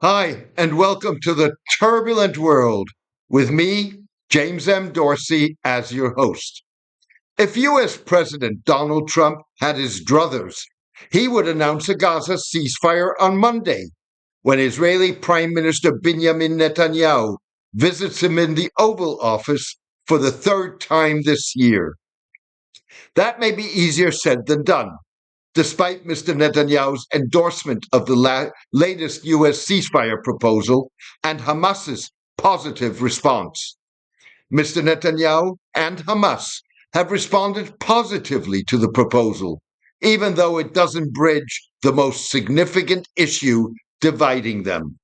Hi, and welcome to the turbulent world with me, James M. Dorsey, as your host. If U.S. President Donald Trump had his druthers, he would announce a Gaza ceasefire on Monday when Israeli Prime Minister Binyamin Netanyahu visits him in the Oval Office for the third time this year. That may be easier said than done, despite Mr. Netanyahu's endorsement of the latest U.S. ceasefire proposal and Hamas's positive response. Mr. Netanyahu and Hamas have responded positively to the proposal, even though it doesn't bridge the most significant issue dividing them: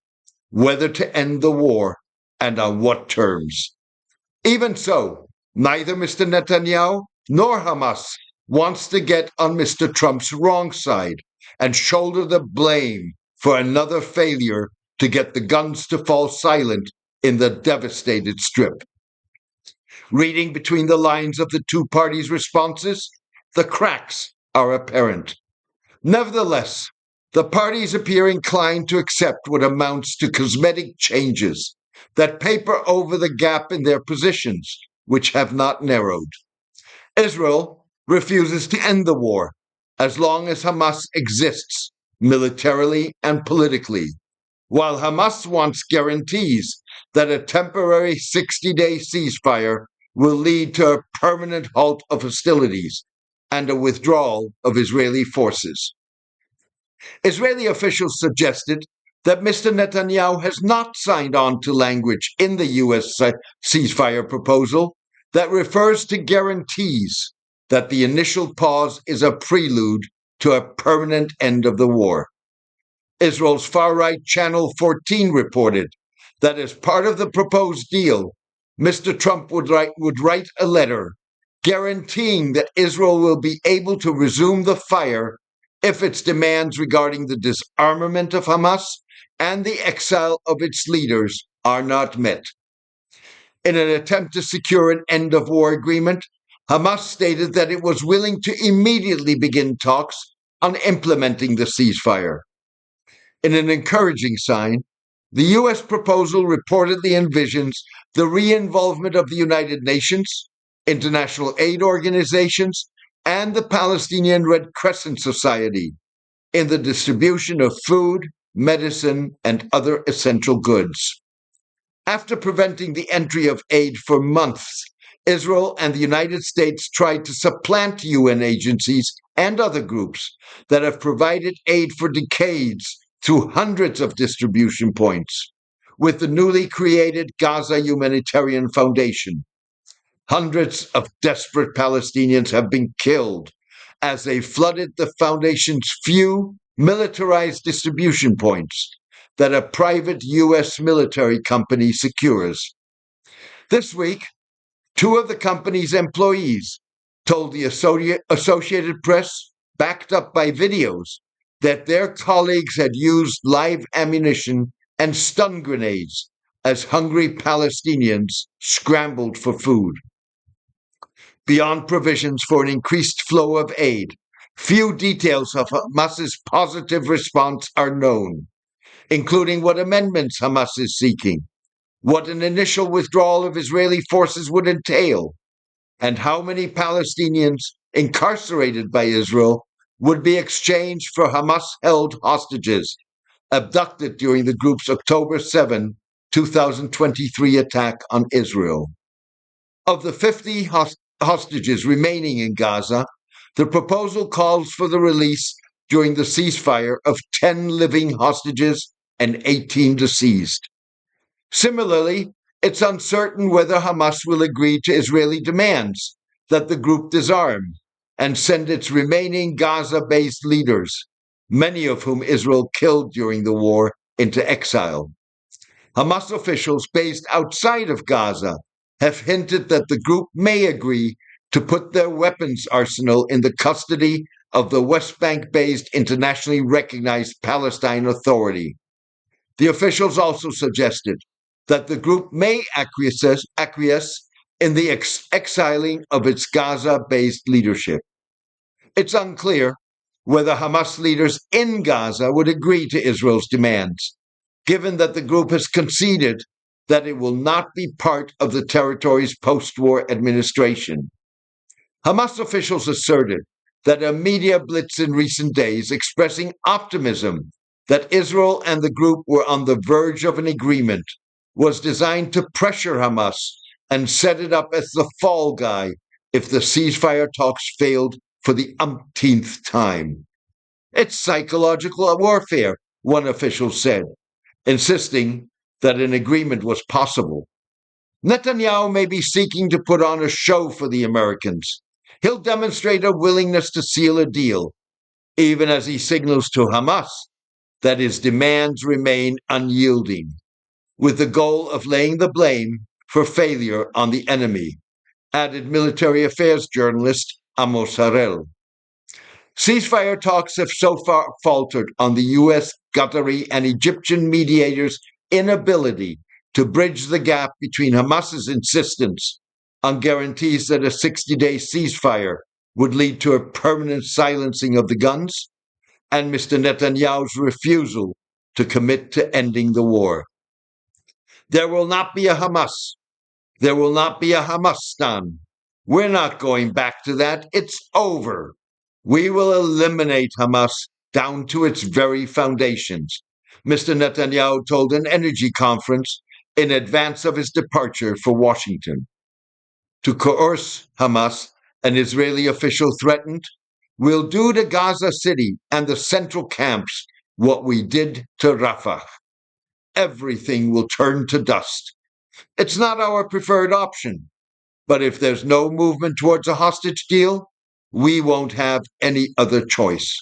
whether to end the war and on what terms. Even so, neither Mr. Netanyahu nor Hamas wants to get on Mr. Trump's wrong side and shoulder the blame for another failure to get the guns to fall silent in the devastated Strip. Reading between the lines of the two parties' responses, the cracks are apparent. Nevertheless, the parties appear inclined to accept what amounts to cosmetic changes that paper over the gap in their positions, which have not narrowed. Israel refuses to end the war as long as Hamas exists, militarily and politically, while Hamas wants guarantees that a temporary 60-day ceasefire will lead to a permanent halt of hostilities and a withdrawal of Israeli forces. Israeli officials suggested that Mr. Netanyahu has not signed on to language in the U.S. ceasefire proposal that refers to guarantees that the initial pause is a prelude to a permanent end of the war. Israel's far-right Channel 14 reported that as part of the proposed deal, Mr. Trump would write a letter guaranteeing that Israel will be able to resume the fire if its demands regarding the disarmament of Hamas and the exile of its leaders are not met. In an attempt to secure an end-of-war agreement, Hamas stated that it was willing to immediately begin talks on implementing the ceasefire. In an encouraging sign, the U.S. proposal reportedly envisions the re-involvement of the United Nations, international aid organizations, and the Palestinian Red Crescent Society in the distribution of food, medicine, and other essential goods. After preventing the entry of aid for months, Israel and the United States tried to supplant UN agencies and other groups that have provided aid for decades through hundreds of distribution points, with the newly created Gaza Humanitarian Foundation. Hundreds of desperate Palestinians have been killed as they flooded the foundation's few militarized distribution points that a private U.S. military company secures. This week, two of the company's employees told the Associated Press, backed up by videos, that their colleagues had used live ammunition and stun grenades as hungry Palestinians scrambled for food. Beyond provisions for an increased flow of aid, few details of Hamas's positive response are known, including what amendments Hamas is seeking, what an initial withdrawal of Israeli forces would entail, and how many Palestinians incarcerated by Israel would be exchanged for Hamas-held hostages abducted during the group's October 7, 2023 attack on Israel. Of the 50 hostages remaining in Gaza, the proposal calls for the release during the ceasefire of 10 living hostages and 18 deceased. Similarly, it's uncertain whether Hamas will agree to Israeli demands that the group disarm and send its remaining Gaza-based leaders, many of whom Israel killed during the war, into exile. Hamas officials based outside of Gaza have hinted that the group may agree to put their weapons arsenal in the custody of the West Bank-based internationally recognized Palestine Authority. The officials also suggested that the group may acquiesce in the exiling of its Gaza-based leadership. It's unclear whether Hamas leaders in Gaza would agree to Israel's demands, given that the group has conceded that it will not be part of the territory's post-war administration. Hamas officials asserted that a media blitz in recent days expressing optimism that Israel and the group were on the verge of an agreement was designed to pressure Hamas and set it up as the fall guy if the ceasefire talks failed for the umpteenth time. It's psychological warfare, one official said, insisting that an agreement was possible. Netanyahu may be seeking to put on a show for the Americans. He'll demonstrate a willingness to seal a deal, even as he signals to Hamas that his demands remain unyielding, with the goal of laying the blame for failure on the enemy, added military affairs journalist Amos Harel. Ceasefire talks have so far faltered on the U.S., Qatari, and Egyptian mediators' inability to bridge the gap between Hamas's insistence on guarantees that a 60-day ceasefire would lead to a permanent silencing of the guns, and Mr. Netanyahu's refusal to commit to ending the war. There will not be a Hamas. There will not be a Hamastan. We're not going back to that. It's over. We will eliminate Hamas down to its very foundations, Mr. Netanyahu told an energy conference in advance of his departure for Washington. To coerce Hamas, an Israeli official threatened, we'll do to Gaza City and the central camps what we did to Rafah. Everything will turn to dust. It's not our preferred option, but if there's no movement towards a hostage deal, we won't have any other choice.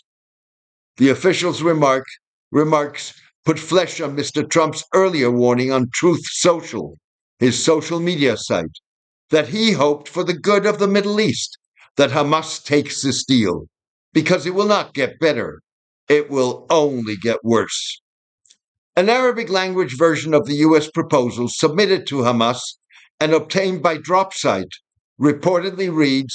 The official's remarks put flesh on Mr. Trump's earlier warning on Truth Social, his social media site, that he hoped for the good of the Middle East that Hamas takes this deal, because it will not get better. It will only get worse. An Arabic language version of the U.S. proposal submitted to Hamas and obtained by DropSite reportedly reads,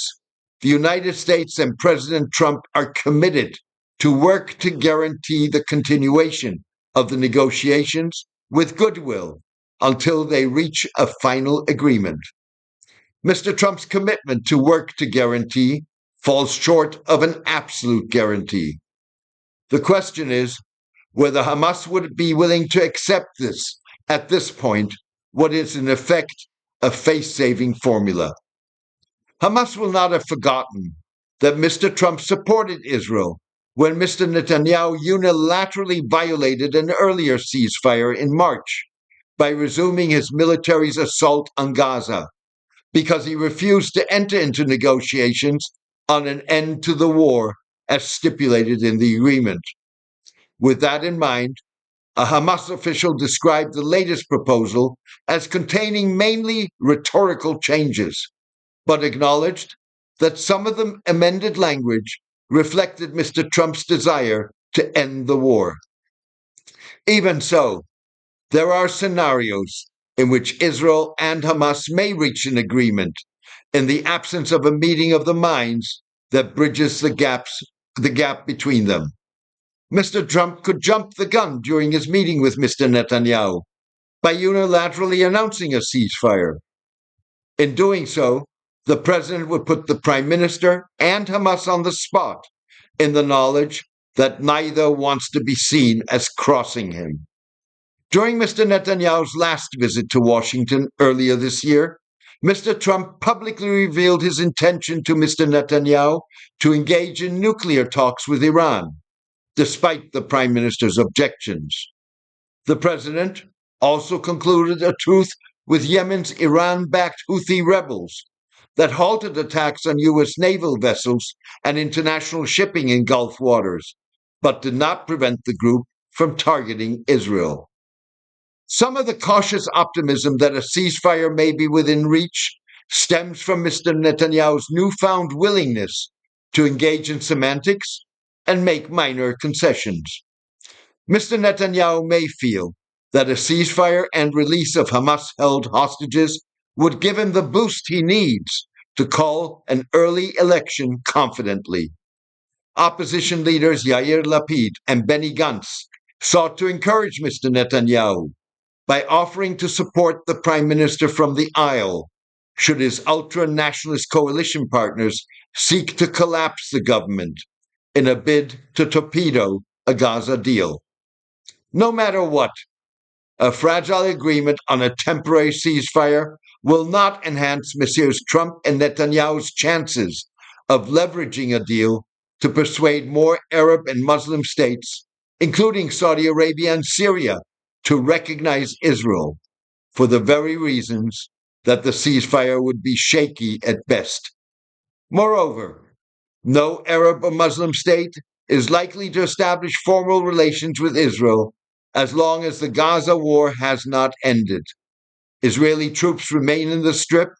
the United States and President Trump are committed to work to guarantee the continuation of the negotiations with goodwill until they reach a final agreement. Mr. Trump's commitment to work to guarantee falls short of an absolute guarantee. The question is whether Hamas would be willing to accept this, at this point, what is in effect a face-saving formula. Hamas will not have forgotten that Mr. Trump supported Israel when Mr. Netanyahu unilaterally violated an earlier ceasefire in March by resuming his military's assault on Gaza, because he refused to enter into negotiations on an end to the war as stipulated in the agreement. With that in mind, a Hamas official described the latest proposal as containing mainly rhetorical changes, but acknowledged that some of the amended language reflected Mr. Trump's desire to end the war. Even so, there are scenarios in which Israel and Hamas may reach an agreement in the absence of a meeting of the minds that bridges the gap between them. Mr. Trump could jump the gun during his meeting with Mr. Netanyahu by unilaterally announcing a ceasefire. In doing so, the president would put the prime minister and Hamas on the spot in the knowledge that neither wants to be seen as crossing him. During Mr. Netanyahu's last visit to Washington earlier this year, Mr. Trump publicly revealed his intention to Mr. Netanyahu to engage in nuclear talks with Iran, despite the prime minister's objections. The president also concluded a truce with Yemen's Iran-backed Houthi rebels that halted attacks on U.S. naval vessels and international shipping in Gulf waters, but did not prevent the group from targeting Israel. Some of the cautious optimism that a ceasefire may be within reach stems from Mr. Netanyahu's newfound willingness to engage in semantics and make minor concessions. Mr. Netanyahu may feel that a ceasefire and release of Hamas-held hostages would give him the boost he needs to call an early election confidently. Opposition leaders Yair Lapid and Benny Gantz sought to encourage Mr. Netanyahu by offering to support the prime minister from the aisle should his ultra-nationalist coalition partners seek to collapse the government in a bid to torpedo a Gaza deal. No matter what, a fragile agreement on a temporary ceasefire will not enhance Messrs. Trump and Netanyahu's chances of leveraging a deal to persuade more Arab and Muslim states, including Saudi Arabia and Syria, to recognize Israel for the very reasons that the ceasefire would be shaky at best. Moreover, no Arab or Muslim state is likely to establish formal relations with Israel as long as the Gaza war has not ended. Israeli troops remain in the Strip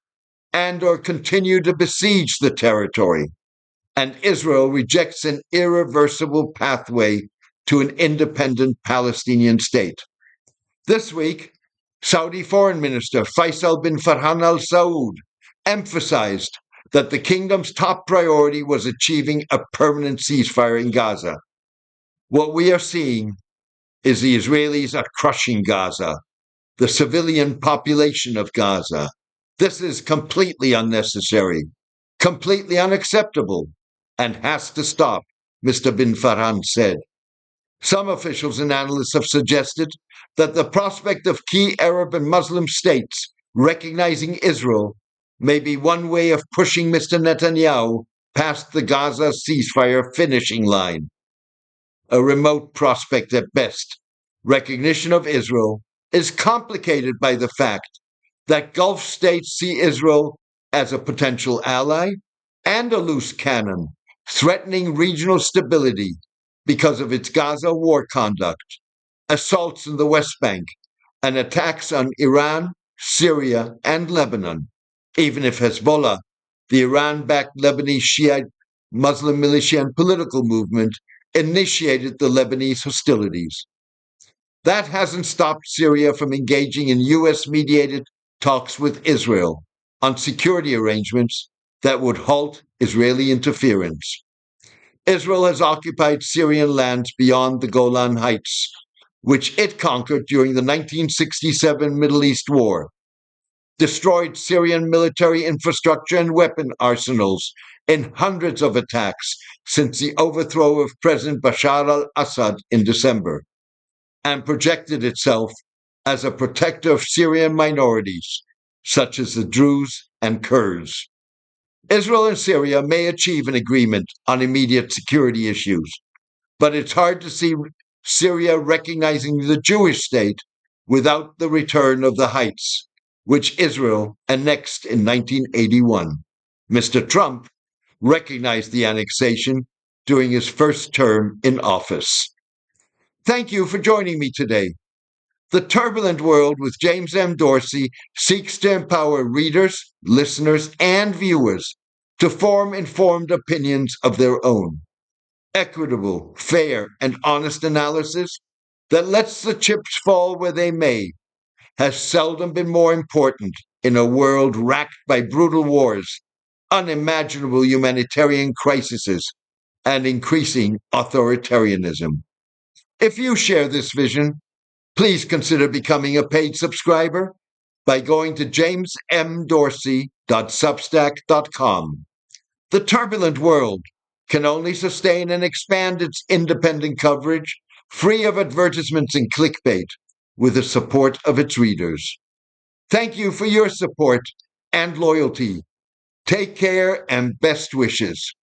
and or continue to besiege the territory, and Israel rejects an irreversible pathway to an independent Palestinian state. This week, Saudi Foreign Minister Faisal bin Farhan al Saud emphasized that the kingdom's top priority was achieving a permanent ceasefire in Gaza. What we are seeing is the Israelis are crushing Gaza, the civilian population of Gaza. This is completely unnecessary, completely unacceptable, and has to stop, Mr. bin Farhan said. Some officials and analysts have suggested that the prospect of key Arab and Muslim states recognizing Israel may be one way of pushing Mr. Netanyahu past the Gaza ceasefire finishing line. A remote prospect at best. Recognition of Israel is complicated by the fact that Gulf states see Israel as a potential ally and a loose cannon, threatening regional stability because of its Gaza war conduct, assaults in the West Bank, and attacks on Iran, Syria, and Lebanon, even if Hezbollah, the Iran-backed Lebanese Shiite Muslim militia and political movement, initiated the Lebanese hostilities. That hasn't stopped Syria from engaging in US-mediated talks with Israel on security arrangements that would halt Israeli interference. Israel has occupied Syrian lands beyond the Golan Heights, which it conquered during the 1967 Middle East War, destroyed Syrian military infrastructure and weapon arsenals in hundreds of attacks since the overthrow of President Bashar al-Assad in December, and projected itself as a protector of Syrian minorities, such as the Druze and Kurds. Israel and Syria may achieve an agreement on immediate security issues, but it's hard to see Syria recognizing the Jewish state without the return of the Heights, which Israel annexed in 1981. Mr. Trump recognized the annexation during his first term in office. Thank you for joining me today. The Turbulent World with James M. Dorsey seeks to empower readers, listeners, and viewers to form informed opinions of their own. Equitable, fair, and honest analysis that lets the chips fall where they may has seldom been more important in a world racked by brutal wars, unimaginable humanitarian crises, and increasing authoritarianism. If you share this vision, please consider becoming a paid subscriber by going to jamesmdorsey.substack.com. The Turbulent World can only sustain and expand its independent coverage, free of advertisements and clickbait, with the support of its readers. Thank you for your support and loyalty. Take care and best wishes.